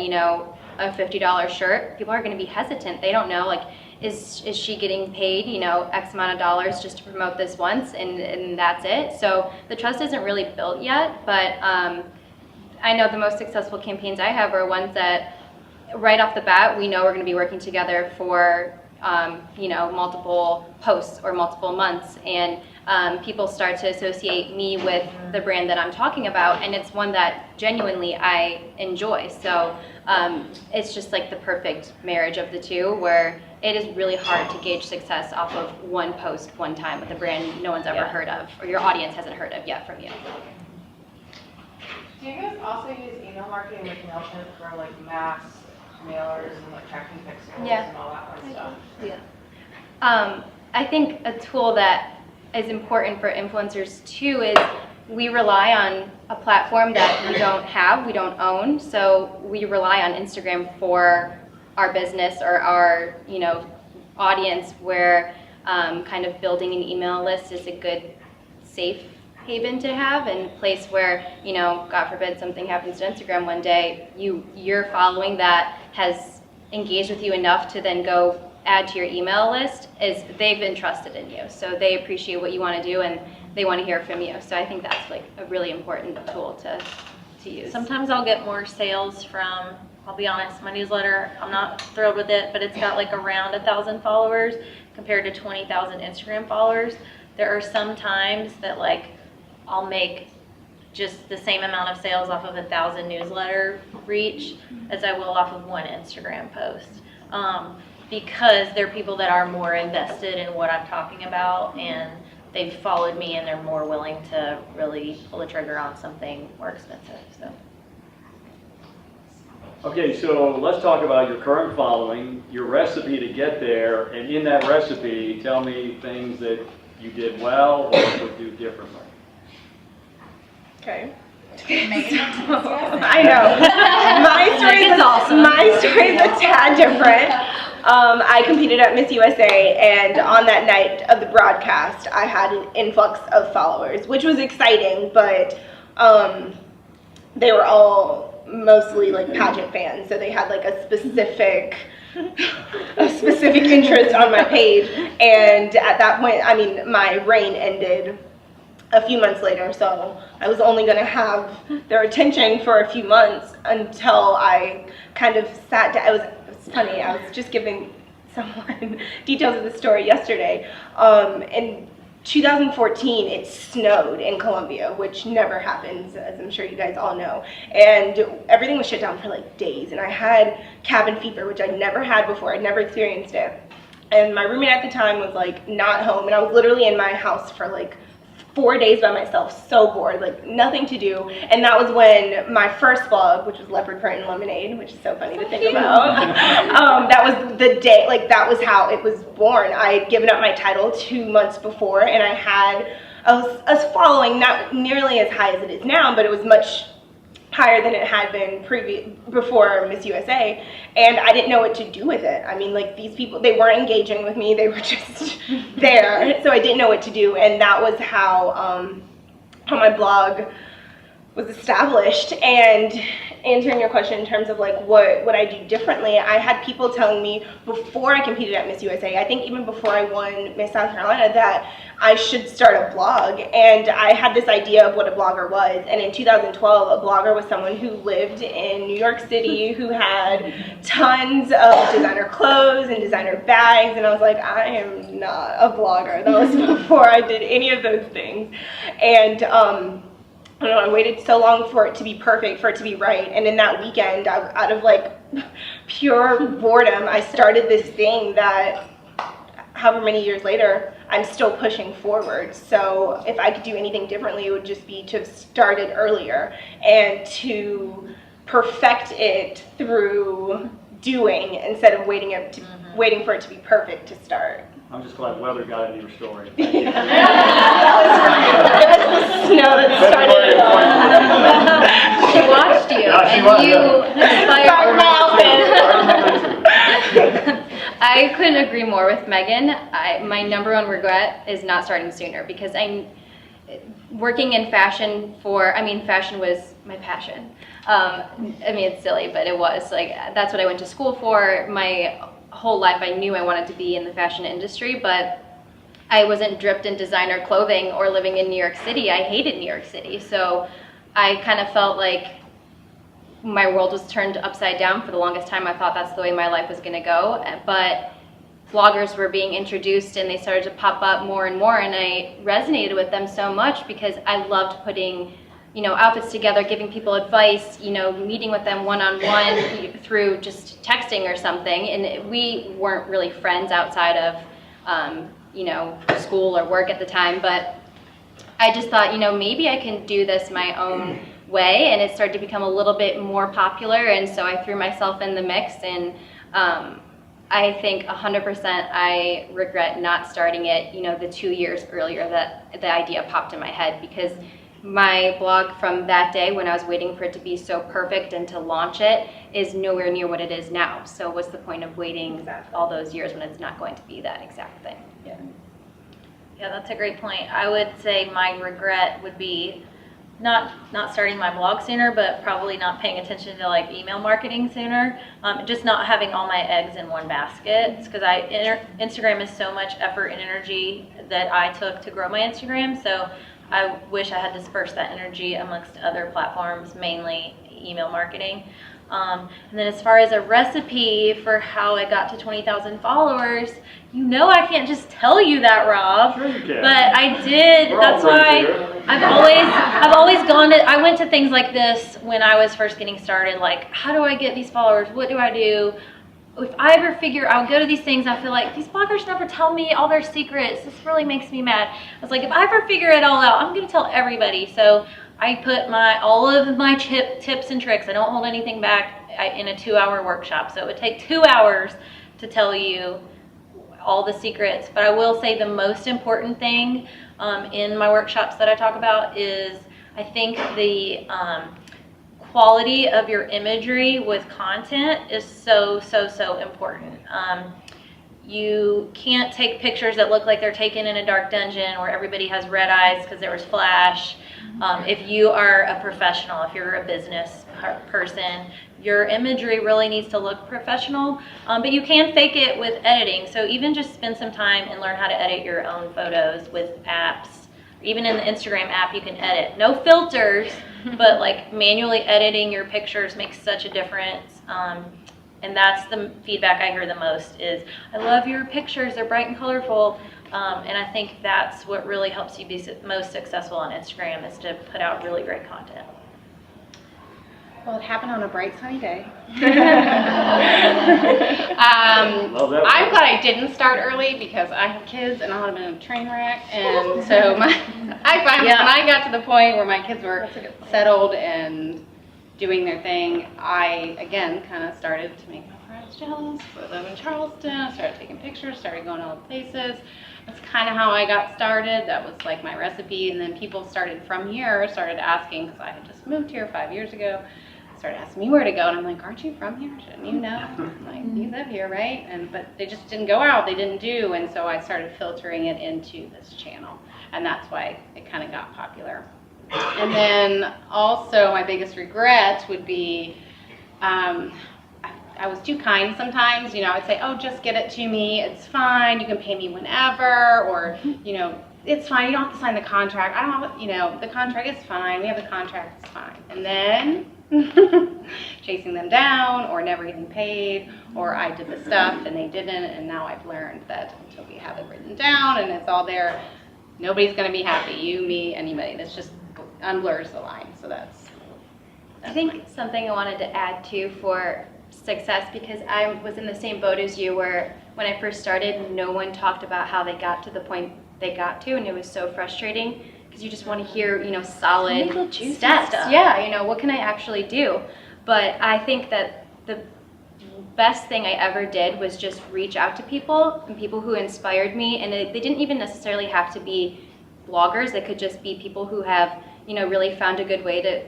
a $50 shirt, people are going to be hesitant. They don't know, like, is she getting paid, X amount of dollars just to promote this once, and that's it. So the trust isn't really built yet, but I know the most successful campaigns I have are ones that right off the bat, we know we're going to be working together for, multiple posts or multiple months, and people start to associate me with the brand that I'm talking about, and it's one that genuinely I enjoy. So it's just like the perfect marriage of the two, where it is really hard to gauge success off of one post one time with a brand no one's ever heard of, or your audience hasn't heard of yet from you. Do you guys also use email marketing with MailChimp for like mass mailers and like tracking pixels and all that kind of stuff? Yeah. I think a tool that is important for influencers too is we rely on a platform that we don't own. So we rely on Instagram for our business or our, audience, where kind of building an email list is a good, safe haven to have, and place where, God forbid something happens to Instagram one day, you're following that has engaged with you enough to then go add to your email list, is they've entrusted in you. So they appreciate what you want to do and they want to hear from you. So I think that's like a really important tool to use. Sometimes I'll get more sales from, I'll be honest, my newsletter, I'm not thrilled with it, but it's got like around 1,000 followers compared to 20,000 Instagram followers. There are some times that like I'll make just the same amount of sales off of 1,000 newsletter reach as I will off of one Instagram post. Because they're people that are more invested in what I'm talking about, and they've followed me, and they're more willing to really pull the trigger on something more expensive. So. Okay, so let's talk about your current following, your recipe to get there, and in that recipe, tell me things that you did well or would do differently. Okay. I know. My story is a tad different. I competed at Miss USA, and on that night of the broadcast, I had an influx of followers, which was exciting, but they were all mostly like pageant fans, so they had like a specific interest on my page. And at that point, I mean, my reign ended a few months later, so I was only going to have their attention for a few months until I kind of sat down. It's funny, I was just giving someone details of the story yesterday. In 2014, it snowed in Columbia, which never happens, as I'm sure you guys all know, and everything was shut down for like days, and I had cabin fever, which I'd never had before. I'd never experienced it, and my roommate at the time was like not home, and I was literally in my house for like 4 days by myself, so bored, like nothing to do. And that was when my first blog, which was Leopard Print and Lemonade, which is so funny to think about, that was the day, like that was how it was born. I had given up my title 2 months before, and I had a following not nearly as high as it is now, but it was much higher than it had been before Miss USA, and I didn't know what to do with it. I mean, like, these people, they weren't engaging with me, they were just there, so I didn't know what to do, and that was how my blog was established. And answering your question in terms of like what I do differently, I had people telling me before I competed at Miss USA, I think even before I won Miss South Carolina, that I should start a blog. And I had this idea of what a blogger was, and in 2012 a blogger was someone who lived in New York City, who had tons of designer clothes and designer bags, and I was like, I am not a blogger. That was before I did any of those things. And I don't know, I waited so long for it to be perfect, for it to be right, and in that weekend, out of like pure boredom, I started this thing that however many years later, I'm still pushing forward. So if I could do anything differently, it would just be to have started earlier and to perfect it through doing instead of waiting for it to be perfect to start. I'm just glad weather got into your story. Thank you. That's the snow that started it all. She watched you, Yeah, she and was, you yeah. inspired her. I couldn't agree more with Megan. My number one regret is not starting sooner, because working in fashion fashion was my passion. It's silly, but it was like, that's what I went to school for. My whole life I knew I wanted to be in the fashion industry, but I wasn't dripped in designer clothing or living in New York City. I hated New York City, so I kind of felt like my world was turned upside down. For the longest time I thought that's the way my life was going to go, but bloggers were being introduced and they started to pop up more and more, and I resonated with them so much because I loved putting outfits together, giving people advice, meeting with them one-on-one through just texting or something. And we weren't really friends outside of, school or work at the time, but I just thought, maybe I can do this my own way, and it started to become a little bit more popular, and so I threw myself in the mix, and I think 100% I regret not starting it, the 2 years earlier that the idea popped in my head, because my blog from that day, when I was waiting for it to be so perfect and to launch it, is nowhere near what it is now. So what's the point of waiting all those years when it's not going to be that exact thing? Yeah, that's a great point. I would say my regret would be not starting my blog sooner, but probably not paying attention to like email marketing sooner. Just not having all my eggs in one basket, because Instagram is so much effort and energy that I took to grow my Instagram. So I wish I had dispersed that energy amongst other platforms, mainly email marketing. And then as far as a recipe for how I got to 20,000 followers, you know I can't just tell you that, Rob. Sure you can. But I did. That's why I've always gone to. I went to things like this when I was first getting started. Like, how do I get these followers? What do I do? If I ever figure, I'll go to these things. I feel like these bloggers never tell me all their secrets. This really makes me mad. I was like, if I ever figure it all out, I'm gonna tell everybody. So I put all of my tips and tricks. I don't hold anything back in a 2-hour workshop. So it would take 2 hours to tell you all the secrets. But I will say the most important thing in my workshops that I talk about is I think the quality of your imagery with content is so important. You can't take pictures that look like they're taken in a dark dungeon where everybody has red eyes because there was flash. If you are a professional, if you're a business person, your imagery really needs to look professional, but you can fake it with editing. So even just spend some time and learn how to edit your own photos with apps. Even in the Instagram app, you can edit. No filters, but like manually editing your pictures makes such a difference. And that's the feedback I hear the most is, I love your pictures, they're bright and colorful. And I think that's what really helps you be most successful on Instagram, is to put out really great content. Well, it happened on a bright sunny day. Love that. I'm glad I didn't start early because I have kids and I would have been a train wreck. And so I finally, when I got to the point where my kids were settled and doing their thing, I, again, kind of started to make my friends jealous. I live in Charleston. I started taking pictures, started going to all the places. That's kind of how I got started. That was like my recipe. And then people started from here, started asking, because I had just moved here 5 years ago, started asking me where to go. And I'm like, aren't you from here? Shouldn't you know? I'm like, you live here, right? But they just didn't go out. They didn't do. And so I started filtering it into this channel. And that's why it kind of got popular. And then also my biggest regret would be I was too kind sometimes. You know, I'd say, oh, just get it to me. It's fine. You can pay me whenever. Or, you know, it's fine. You don't have to sign the contract. I don't have, you know, the contract is fine. We have the contract. It's fine. And then chasing them down, or never getting paid, or I did the stuff and they didn't. And now I've learned that until we have it written down and it's all there, nobody's going to be happy. You, me, anybody. That's just unblurs the line. So that's I think something I wanted to add too for success, because I was in the same boat as you, where when I first started, no one talked about how they got to the point they got to, and it was so frustrating because you just want to hear, you know, solid steps. Yeah, you know, what can I actually do? But I think that the best thing I ever did was just reach out to people, and people who inspired me, and they didn't even necessarily have to be bloggers. They could just be people who have, you know, really found a good way to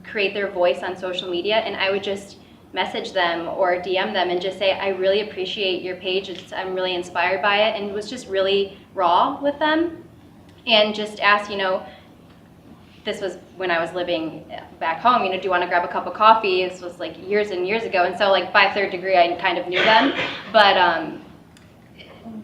create their voice on social media, and I would just message them or DM them and just say, I really appreciate your page, I'm really inspired by it, and was just really raw with them, and just ask, you know, this was when I was living back home, you know, do you want to grab a cup of coffee? This was like years and years ago, and so like by third degree I kind of knew them, but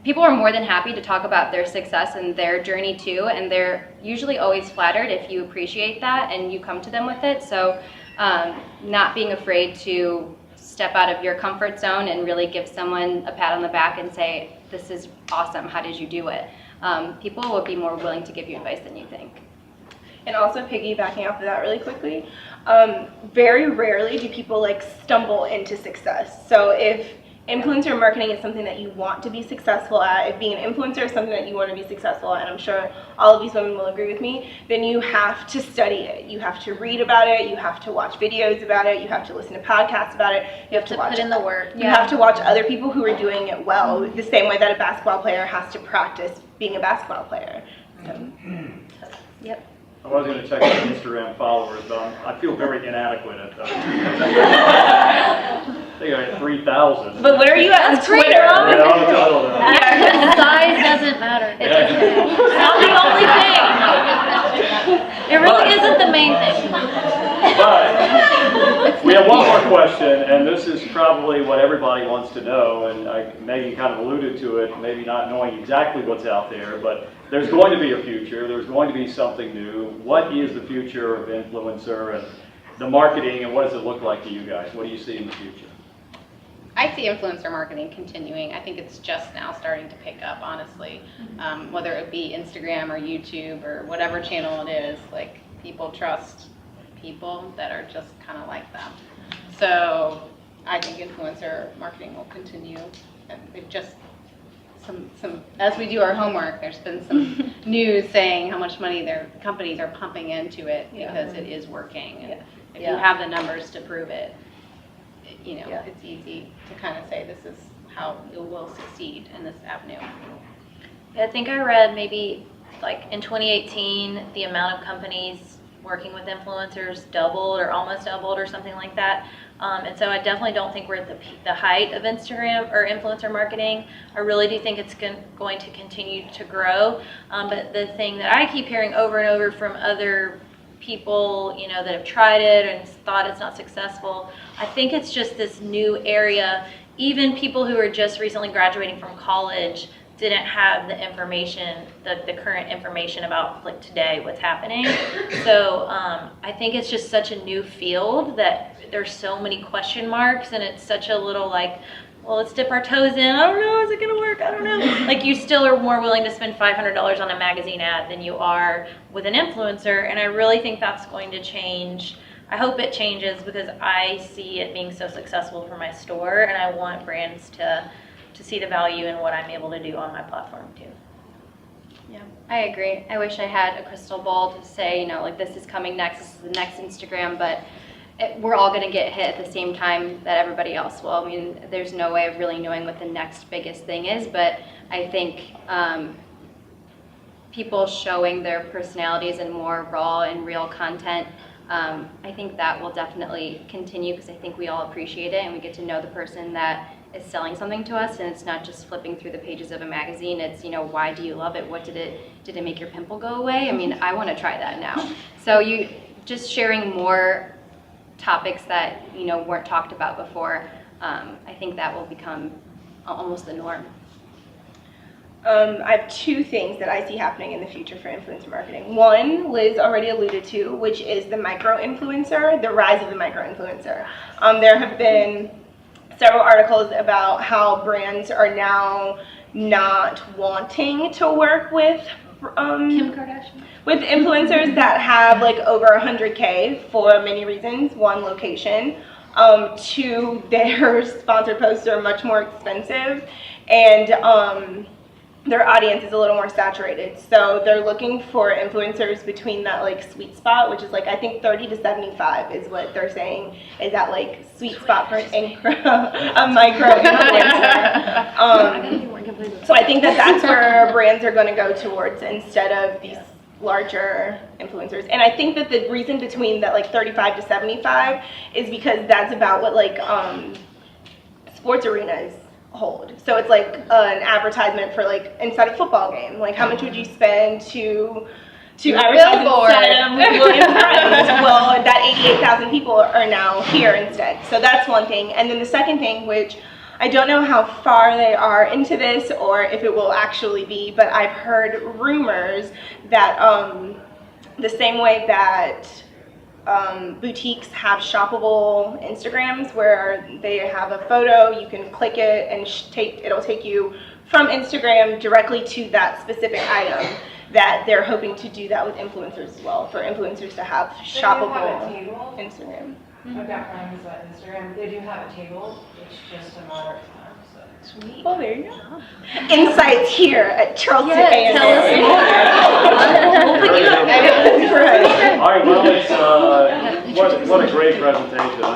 people are more than happy to talk about their success and their journey too, and they're usually always flattered if you appreciate that and you come to them with it. So not being afraid to step out of your comfort zone and really give someone a pat on the back and say, this is awesome, how did you do it? People will be more willing to give you advice than you think. And also piggybacking off of that really quickly, very rarely do people like stumble into success. So if influencer marketing is something that you want to be successful at, if being an influencer is something that you want to be successul at, and I'm sure all of these women will agree with me, then you have to study it. You have to read about it, you have to watch videos about it, you have to listen to podcasts about it, you have to watch, put in the work. You have to watch other people who are doing it well, the same way that a basketball player has to practice being a basketball player. So, yep. I was going to check my Instagram followers, but I feel very inadequate at that. I think I had 3,000. But what are you at on Twitter? I don't know. Size doesn't matter. It's not the only thing. It really isn't the main thing. But we have one more question, and this is probably what everybody wants to know, and Maggie kind of alluded to it, maybe not knowing exactly what's out there, but there's going to be a future, there's going to be something new. What is the future of influencer, the marketing, and what does it look like to you guys? What do you see in the future? I see influencer marketing continuing. I think it's just now starting to pick up, honestly. Whether it be Instagram or YouTube or whatever channel it is, like people trust people that are just kind of like them. So I think influencer marketing will continue. And they've just as we do our homework, there's been some news saying how much money their companies are pumping into it because it is working. And if you have the numbers to prove it, you know, it's easy to kind of say this is how you will succeed in this avenue. Yeah, I think I read maybe like in 2018, the amount of companies working with influencers doubled or almost doubled or something like that. And so I definitely don't think we're at the height of Instagram or influencer marketing. I really do think it's going to continue to grow. But the thing that I keep hearing over and over from other people, you know, that have tried it and thought it's not successful, I think it's just this new area. Even people who are just recently graduating from college didn't have the information, the current information about like today, what's happening. So I think it's just such a new field that there's so many question marks, and it's such a little like, well, let's dip our toes in. I don't know, is it gonna work? I don't know. Like, you still are more willing to spend $500 on a magazine ad than you are with an influencer, and I really think that's going to change. I hope it changes because I see it being so successful for my store, and I want brands to see the value in what I'm able to do on my platform too. Yeah. I agree. I wish I had a crystal ball to say, you know, like this is coming next, this is the next Instagram, but we're all going to get hit at the same time that everybody else will. I mean, there's no way of really knowing what the next biggest thing is, but I think people showing their personalities in more raw and real content, I think that will definitely continue because I think we all appreciate it and we get to know the person that is selling something to us, and it's not just flipping through the pages of a magazine. It's, you know, why do you love it? What did it make your pimple go away? I mean, I want to try that now. So you just sharing more topics that, you know, weren't talked about before, I think that will become almost the norm. I have two things that I see happening in the future for influencer marketing. One, Liz already alluded to, which is the micro-influencer, the rise of the micro-influencer. There have been several articles about how brands are now not wanting to work with Kim Kardashian? With influencers that have like over 100K for many reasons. One, location. Two, their sponsored posts are much more expensive, and their audience is a little more saturated. So they're looking for influencers between that like sweet spot, which is like, I think 30 to 75 is what they're saying is that like sweet spot for a micro influencer. So I think that's where brands are going to go towards instead of these larger influencers. And I think that the reason between that like 35 to 75 is because that's about what like sports arenas hold. So it's like an advertisement for like inside a football game. Like, how much would you spend to advertise instead of William Price? Well, that 88,000 people are now here instead. So that's one thing. And then the second thing, which I don't know how far they are into this or if it will actually be, but I've heard rumors that the same way that boutiques have shoppable Instagrams where they have a photo, you can click it and it'll take you from Instagram directly to that specific item, that they're hoping to do that with influencers as well, for influencers to have shoppable Instagram. I've got friends on Instagram, they do have a table, it's just a matter of time, so. Sweet. Well, there you go. Insights here at Charleston A&M. Tell us more. We'll put you up. All right, well, it's, what a great presentation.